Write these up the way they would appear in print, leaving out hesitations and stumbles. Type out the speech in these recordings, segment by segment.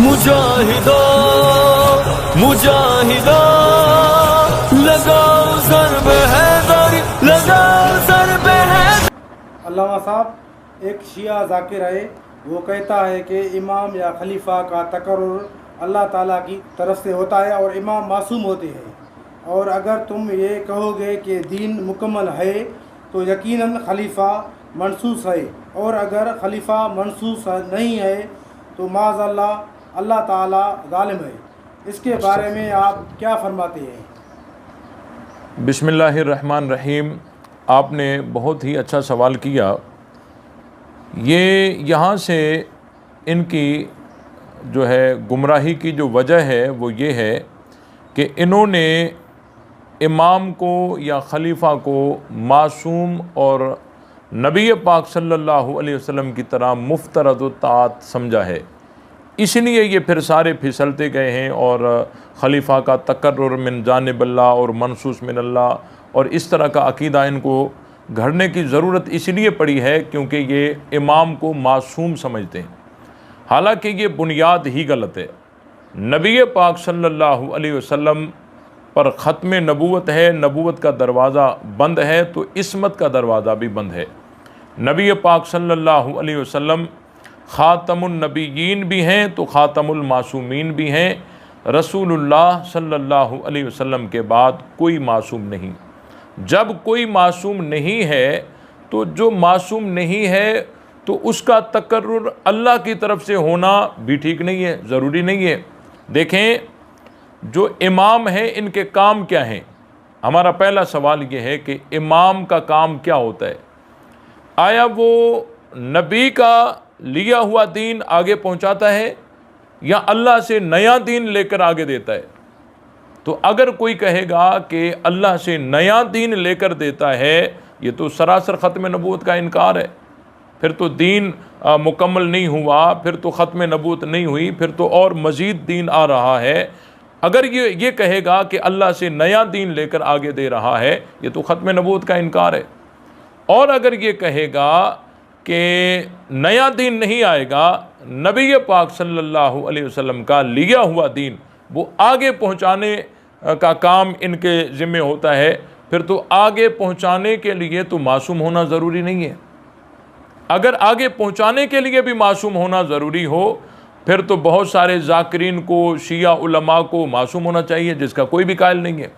मुजाहिदो मुजाहिदो लगाओ ज़रब हैदरी, लगाओ ज़रब हैदरी। अल्लामा साहब एक शिया ज़ाकिर है, वो कहता है कि इमाम या खलीफा का तकर्रुर अल्लाह ताला की तरफ से होता है और इमाम मासूम होते हैं। और अगर तुम ये कहोगे कि दीन मुकम्मल है तो यकीनन खलीफा मनसूस है, और अगर खलीफा मनसूस नहीं है तो माज़अल्लाह अल्लाह ताला ज़ालिम है। इसके बारे में आप क्या फरमाते हैं? बिस्मिल्लाहिर्रहमानिर्रहीम। आपने बहुत ही अच्छा सवाल किया। ये यहाँ से इनकी जो है गुमराही की जो वजह है वो ये है कि इन्होंने इमाम को या खलीफा को मासूम और नबी पाक सल्लल्लाहु अलैहि वसल्लम की तरह मुफ्तरद ताअत समझा है, इसलिए ये फिर सारे फिसलते गए हैं और खलीफा का तकर्रुर मिन जानिबल्लाह और मनसूस मिन अल्लाह और इस तरह का अकीदा इनको घड़ने की ज़रूरत इसलिए पड़ी है क्योंकि ये इमाम को मासूम समझते हैं। हालांकि ये बुनियाद ही गलत है। नबी पाक सल्लल्लाहु अलैहि वसल्लम पर ख़त्म नबूवत है, नबूवत का दरवाज़ा बंद है तो इस्मत का दरवाज़ा भी बंद है। नबी पाक सल्लल्लाहु अलैहि वसल्लम ख़ातमुन नबिय्यीन भी हैं तो ख़ातमुल मासूमीन भी हैं। रसूलुल्लाह सल्लल्लाहु अलैहि वसल्लम के बाद कोई मासूम नहीं। जब कोई मासूम नहीं है तो जो मासूम नहीं है तो उसका तकर्रुर अल्लाह की तरफ से होना भी ठीक नहीं है, ज़रूरी नहीं है। देखें, जो इमाम हैं इनके काम क्या हैं? हमारा पहला सवाल ये है कि इमाम का काम क्या होता है? आया वो नबी का लिया हुआ दीन आगे पहुंचाता है या अल्लाह से नया दीन लेकर आगे देता है? तो अगर कोई कहेगा कि अल्लाह से नया दीन लेकर देता है, ये तो सरासर ख़त्म नबूवत का इनकार है। फिर तो दीन मुकम्मल नहीं हुआ, फिर तो ख़त्म नबूवत नहीं हुई, फिर तो और मज़ीद दीन आ रहा है। अगर ये कहेगा कि अल्लाह से नया दीन लेकर आगे दे रहा है, ये तो ख़त्म नबूवत का इनकार है। और अगर ये कहेगा कि नया दीन नहीं आएगा, नबी पाक सल्लल्लाहु अलैहि वसल्लम का लिया हुआ दीन वो आगे पहुँचाने का काम इनके ज़िम्मे होता है, फिर तो आगे पहुँचाने के लिए तो मासूम होना ज़रूरी नहीं है। अगर आगे पहुँचाने के लिए भी मासूम होना ज़रूरी हो फिर तो बहुत सारे ज़ाकिरीन को, शिया उलमा को मासूम होना चाहिए, जिसका कोई भी कायल नहीं है।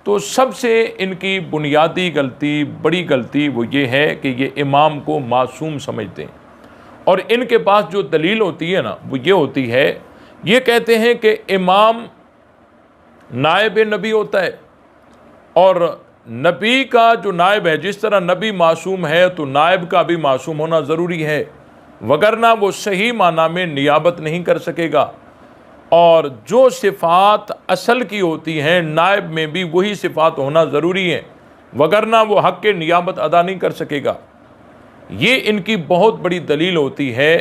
तो सबसे इनकी बुनियादी गलती, बड़ी गलती वो ये है कि ये इमाम को मासूम समझते हैं। और इनके पास जो दलील होती है ना वो ये होती है, ये कहते हैं कि इमाम नायब नबी होता है और नबी का जो नायब है, जिस तरह नबी मासूम है तो नायब का भी मासूम होना ज़रूरी है, वगरना वो सही माना में नियाबत नहीं कर सकेगा। और जो सिफ़ात असल की होती हैं नायब में भी वही सिफ़ात होना ज़रूरी है, वगरना वो हक़ के नियाबत अदा नहीं कर सकेगा। ये इनकी बहुत बड़ी दलील होती है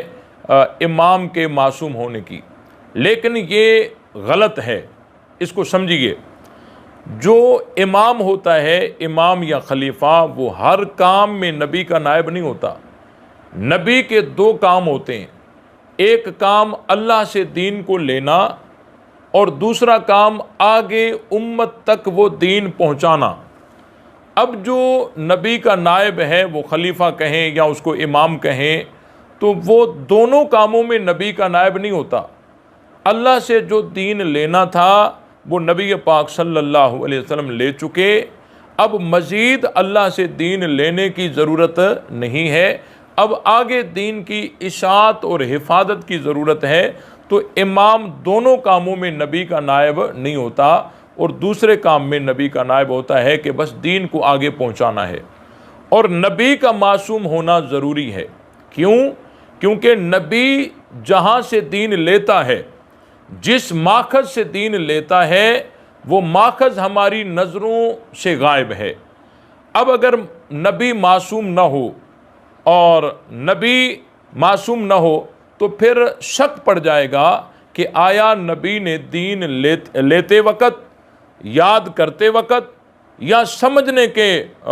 इमाम के मासूम होने की, लेकिन ये गलत है, इसको समझिए। जो इमाम होता है, इमाम या खलीफा, वो हर काम में नबी का नायब नहीं होता। नबी के दो काम होते हैं, एक काम अल्लाह से दीन को लेना और दूसरा काम आगे उम्मत तक वो दीन पहुंचाना। अब जो नबी का नायब है, वो खलीफा कहें या उसको इमाम कहें, तो वो दोनों कामों में नबी का नायब नहीं होता। अल्लाह से जो दीन लेना था वो नबी पाक सल्लल्लाहु अलैहि वसल्लम ले चुके, अब मज़ीद अल्लाह से दीन लेने की ज़रूरत नहीं है। अब आगे दीन की इशाअत और हिफाजत की ज़रूरत है। तो इमाम दोनों कामों में नबी का नायब नहीं होता और दूसरे काम में नबी का नायब होता है कि बस दीन को आगे पहुंचाना है। और नबी का मासूम होना ज़रूरी है। क्यों? क्योंकि नबी जहाँ से दीन लेता है, जिस माखज़ से दीन लेता है, वो माखज़ हमारी नज़रों से गायब है। अब अगर नबी मासूम न हो और नबी मासूम न हो तो फिर शक पड़ जाएगा कि आया नबी ने दीन लेते वक़्त, याद करते वक़्त या समझने के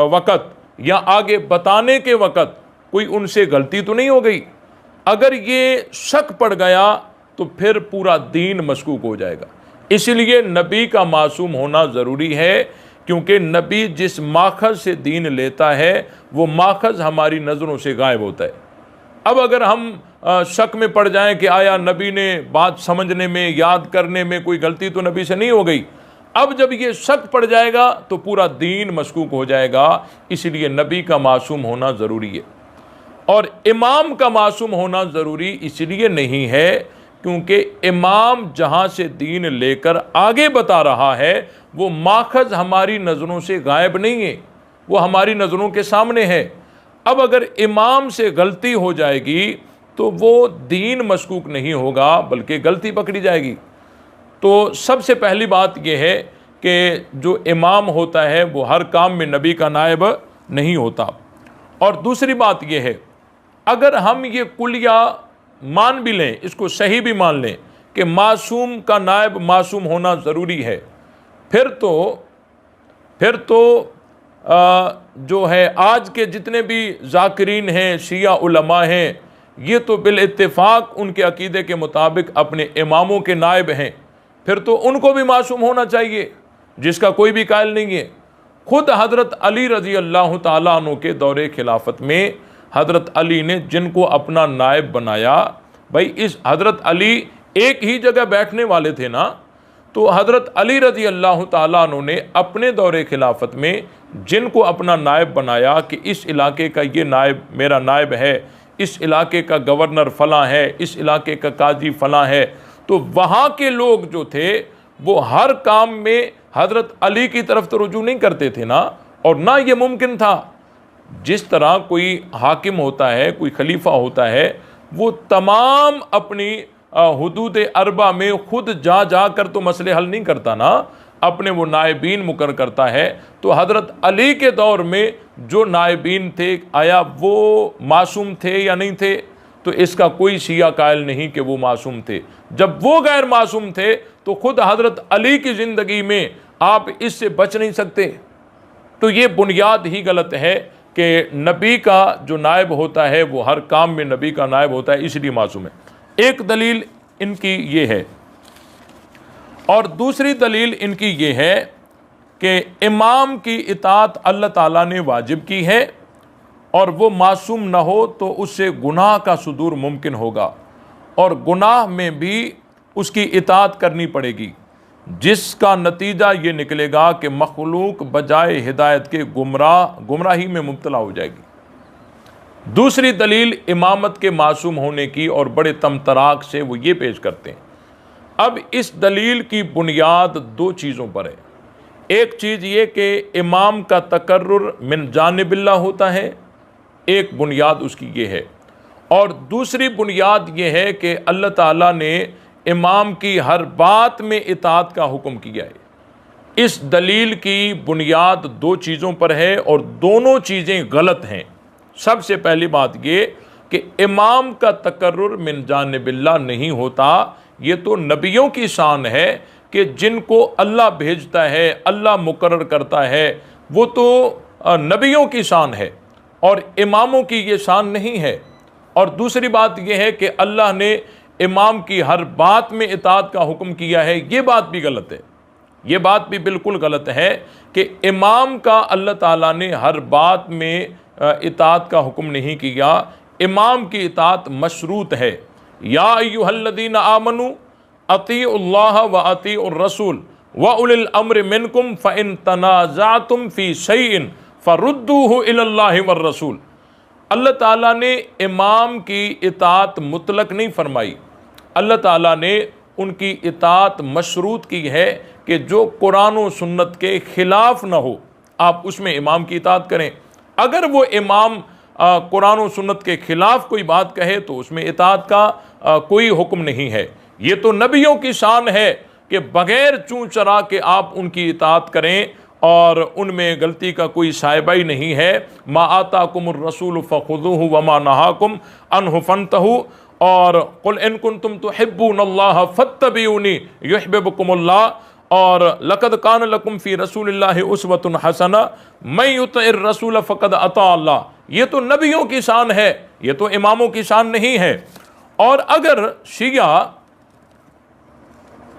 वक़्त या आगे बताने के वक़्त कोई उनसे गलती तो नहीं हो गई। अगर ये शक पड़ गया तो फिर पूरा दीन मशकूक हो जाएगा। इसलिए नबी का मासूम होना ज़रूरी है, क्योंकि नबी जिस माखज़ से दीन लेता है वो माखज़ हमारी नज़रों से गायब होता है। अब अगर हम शक में पड़ जाएं कि आया नबी ने बात समझने में, याद करने में कोई गलती तो नबी से नहीं हो गई, अब जब ये शक पड़ जाएगा तो पूरा दीन मशकूक हो जाएगा। इसलिए नबी का मासूम होना ज़रूरी है। और इमाम का मासूम होना ज़रूरी इसलिए नहीं है क्योंकि इमाम जहाँ से दीन लेकर आगे बता रहा है वो माखज़ हमारी नज़रों से गायब नहीं है, वो हमारी नज़रों के सामने है। अब अगर इमाम से गलती हो जाएगी तो वो दीन मशकूक नहीं होगा बल्कि गलती पकड़ी जाएगी। तो सबसे पहली बात यह है कि जो इमाम होता है वो हर काम में नबी का नायब नहीं होता। और दूसरी बात यह है, अगर हम ये कुलिया मान भी लें, इसको सही भी मान लें कि मासूम का नायब मासूम होना ज़रूरी है, फिर तो जो है आज के जितने भी ज़ाकिरीन हैं, शिया उलमा हैं, ये तो बिल इत्तिफाक उनके अकीदे के मुताबिक अपने इमामों के नायब हैं। फिर तो उनको भी मासूम होना चाहिए जिसका कोई भी कायल नहीं है। खुद हज़रत अली रज़ी अल्लाह ताला अन्हु के दौरे खिलाफत में हज़रत अली ने जिनको अपना नायब बनाया, भाई इस हज़रत अली एक ही जगह बैठने वाले थे ना, तो हज़रत अली रज़ी अल्लाह ताला अन्हु ने अपने दौरे खिलाफत में जिनको अपना नायब बनाया कि इस इलाके का ये नायब मेरा नायब है, इस इलाके का गवर्नर फ़लाँ है, इस इलाके का काजी फ़लाँ है, तो वहाँ के लोग जो थे वो हर काम में हज़रत अली की तरफ तो रुजू नहीं करते थे ना, और ना ये मुमकिन था। जिस तरह कोई हाकिम होता है, कोई खलीफा होता है, वो तमाम अपनी हुदूद अरबा में खुद जा कर तो मसले हल नहीं करता ना, अपने वो नायबीन मुकर करता है। तो हज़रत अली के दौर में जो नायबीन थे, आया वो मासूम थे या नहीं थे? तो इसका कोई शिया कायल नहीं कि वो मासूम थे। जब वो गैर मासूम थे तो खुद हज़रत अली की ज़िंदगी में आप इससे बच नहीं सकते। तो ये बुनियाद ही गलत है कि नबी का जो नायब होता है वो हर काम में नबी का नायब होता है, इसलिए मासूम है। एक दलील इनकी ये है, और दूसरी दलील इनकी ये है कि इमाम की इताअत अल्लाह ताला ने वाजिब की है, और वो मासूम न हो तो उससे गुनाह का सुदूर मुमकिन होगा, और गुनाह में भी उसकी इताअत करनी पड़ेगी, जिसका नतीजा ये निकलेगा कि मखलूक बजाय हिदायत के गुमराही में मुब्तला हो जाएगी। दूसरी दलील इमामत के मासूम होने की और बड़े तमतराक से वो ये पेश करते हैं। अब इस दलील की बुनियाद दो चीज़ों पर है। एक चीज़ ये कि इमाम का तकर्रुर मिन जानिबिल्लाह होता है, एक बुनियाद उसकी ये है, और दूसरी बुनियाद ये है कि अल्लाह ताला ने इमाम की हर बात में इताअत का हुक्म किया है। इस दलील की बुनियाद दो चीज़ों पर है और दोनों चीज़ें गलत हैं। सबसे पहली बात ये कि इमाम का तकर्रुर मिन जानिबिल्लाह नहीं होता, ये तो नबियों की शान है कि जिनको अल्लाह भेजता है, अल्लाह मुकर्रर करता है, वो तो नबियों की शान है और इमामों की ये शान नहीं है। और दूसरी बात यह है कि अल्लाह ने इमाम की हर बात में इताअत का हुक्म किया है, ये बात भी गलत है। ये बात भी बिल्कुल गलत है कि इमाम का अल्लाह ताला ने हर बात में इताअत का हुक्म नहीं किया। इमाम की इताअत मशरूत है। या अय्युहल्लज़ीना आमनू अतीउल्लाह व अतीउर रसूल व उलिल अम्रि मिनकुम फ़इन तनाज़अतुम फ़ी शैइन फ़रुद्दूहु इलल्लाहि वर रसूल। अल्लाह ताला ने इमाम की इताअत मुतलक नहीं फरमाई, अल्लाह ताला ने उनकी इताअत मशरूत की है कि जो कुरान और सुन्नत के ख़िलाफ़ न हो आप उसमें इमाम की इताअत करें। अगर वो इमाम कुरान और सुन्नत के ख़िलाफ़ कोई बात कहे तो उसमें इताअत का कोई हुक्म नहीं है। ये तो नबियों की शान है कि बग़ैर चूँ चरा के आप उनकी इताअत करें और उनमें गलती का कोई शायबा ही नहीं है। मा आताकुमुर रसूल फ़ख़ुज़ूहु व मा नहाकुम अन्हु फ़ंतहू और कुल इन कुंतुम तुहिब्बूनल्लाह फ़त्तबिऊनी युहिब्बुकुमुल्लाह और लक़द कान लकुम फ़ी रसूलिल्लाहि उस्वतुन हसना मैं युतिइर रसूल फ़क़द अता अल्लाह। ये तो नबियों की शान है, ये तो इमामों की शान नहीं है। और अगर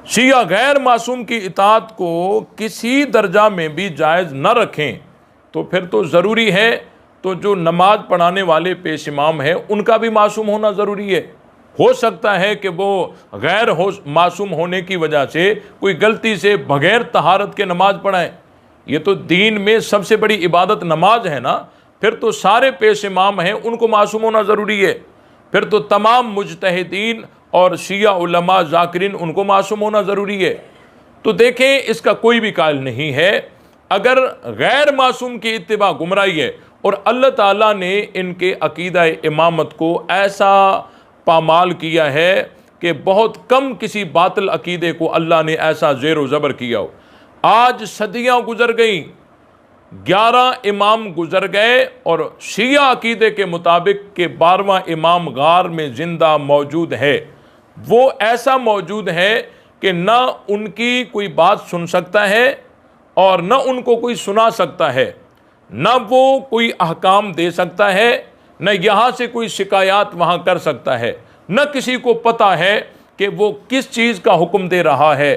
शिया गैर मासूम की इताअत को किसी दर्जा में भी जायज़ न रखें तो फिर तो ज़रूरी है, तो जो नमाज पढ़ाने वाले पेश इमाम हैं उनका भी मासूम होना ज़रूरी है। हो सकता है कि वो गैर मासूम होने की वजह से कोई गलती से बगैर तहारत के नमाज पढ़ाएं। ये तो दीन में सबसे बड़ी इबादत नमाज है ना, फिर तो सारे पेश इमाम हैं उनको मासूम होना ज़रूरी है। फिर तो तमाम मुजतहिदीन और शिया उलमा ज़ाकिरीन उनको मासूम होना ज़रूरी है। तो देखें, इसका कोई भी कायल नहीं है। अगर गैर मासूम की इत्तिबा गुमराही है और अल्लाह ताला ने इनके अकीदा इमामत को ऐसा पामाल किया है कि बहुत कम किसी बातिल अकीदे को अल्लाह ने ऐसा ज़ेर ज़बर किया हो। आज सदियाँ गुजर गई, 11 इमाम गुजर गए और शिया अकीदे के मुताबिक के 12वां इमाम गार में ज़िंदा मौजूद है। वो ऐसा मौजूद है कि न उनकी कोई बात सुन सकता है और न उनको कोई सुना सकता है, न वो कोई अहकाम दे सकता है, न यहाँ से कोई शिकायत वहाँ कर सकता है, न किसी को पता है कि वो किस चीज़ का हुक्म दे रहा है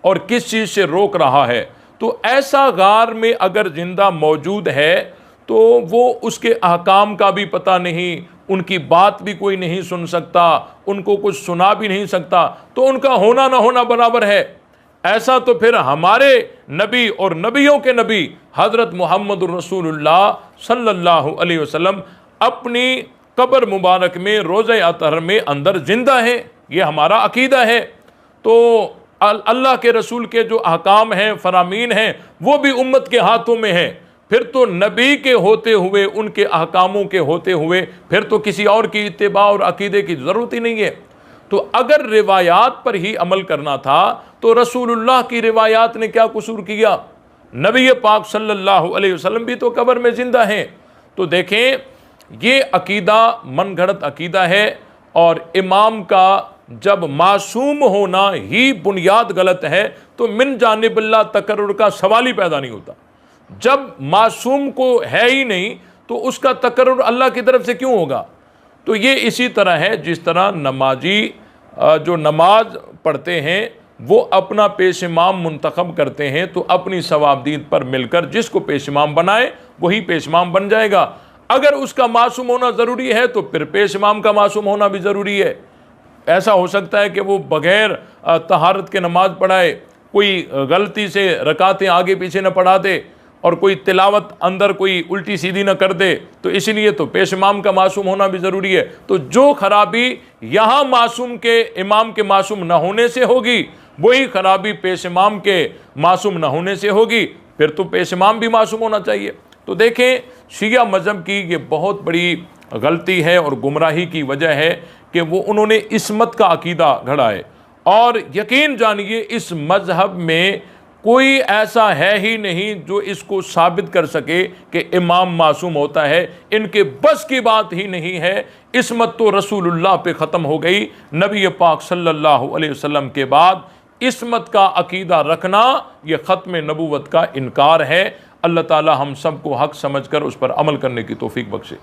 और किस चीज़ से रोक रहा है। तो ऐसा गार में अगर ज़िंदा मौजूद है तो वो उसके अहकाम का भी पता नहीं, उनकी बात भी कोई नहीं सुन सकता, उनको कुछ सुना भी नहीं सकता, तो उनका होना ना होना बराबर है। ऐसा तो फिर हमारे नबी और नबियों के नबी हज़रत मुहम्मद रसूलुल्लाह सल्लल्लाहु अलैहि वसल्लम अपनी कब्र मुबारक में रोज़े अतहर में अंदर ज़िंदा है, ये हमारा अकीदा है। तो अल्लाह के रसूल के जो अहकाम हैं, फरामीन हैं, वो भी उम्मत के हाथों में हैं। फिर तो नबी के होते हुए, उनके अहकामों के होते हुए फिर तो किसी और की इत्तिबा और अकीदे की ज़रूरत ही नहीं है। तो अगर रिवायात पर ही अमल करना था तो रसूलुल्लाह की रिवायात ने क्या कसूर किया? नबी पाक सल्लल्लाहु अलैहि वसल्लम भी तो कब्र में ज़िंदा हैं। तो देखें, ये अकीदा मनगढ़ंत अकीदा है और इमाम का जब मासूम होना ही बुनियाद गलत है तो मिन जानिबिल्लाह तकर्रुर का सवाल ही पैदा नहीं होता। जब मासूम को है ही नहीं तो उसका तकर्रुर अल्लाह की तरफ से क्यों होगा? तो ये इसी तरह है जिस तरह नमाजी जो नमाज पढ़ते हैं वो अपना पेश इमाम मुंतखब करते हैं, तो अपनी सवाबदीद पर मिलकर जिसको पेश इमाम बनाए वही पेश इमाम बन जाएगा। अगर उसका मासूम होना ज़रूरी है तो फिर पेश इमाम का मासूम होना भी ज़रूरी है। ऐसा हो सकता है कि वो बग़ैर तहारत के नमाज पढ़ाए, कोई गलती से रकातें आगे पीछे न पढ़ा दे और कोई तिलावत अंदर कोई उल्टी सीधी न कर दे, तो इसलिए तो पेश इमाम का मासूम होना भी ज़रूरी है। तो जो खराबी यहाँ मासूम के इमाम के मासूम न होने से होगी वही खराबी पेश इमाम के मासूम न होने से होगी, फिर तो पेश इमाम भी मासूम होना चाहिए। तो देखें, शिया मज़हब की ये बहुत बड़ी गलती है और गुमराही की वजह है कि वो उन्होंने इस्मत का अकीदा घड़ा है। और यकीन जानिए इस मज़हब में कोई ऐसा है ही नहीं जो इसको साबित कर सके कि इमाम मासूम होता है। इनके बस की बात ही नहीं है। इस्मत तो रसूलुल्लाह पे ख़त्म हो गई। नबी पाक सल्लल्लाहु अलैहि वसल्लम के बाद इस्मत का अकीदा रखना यह ख़त्म नबूवत का इनकार है। अल्लाह ताला हम सबको हक़ समझकर उस पर अमल करने की तौफीक बख्शे।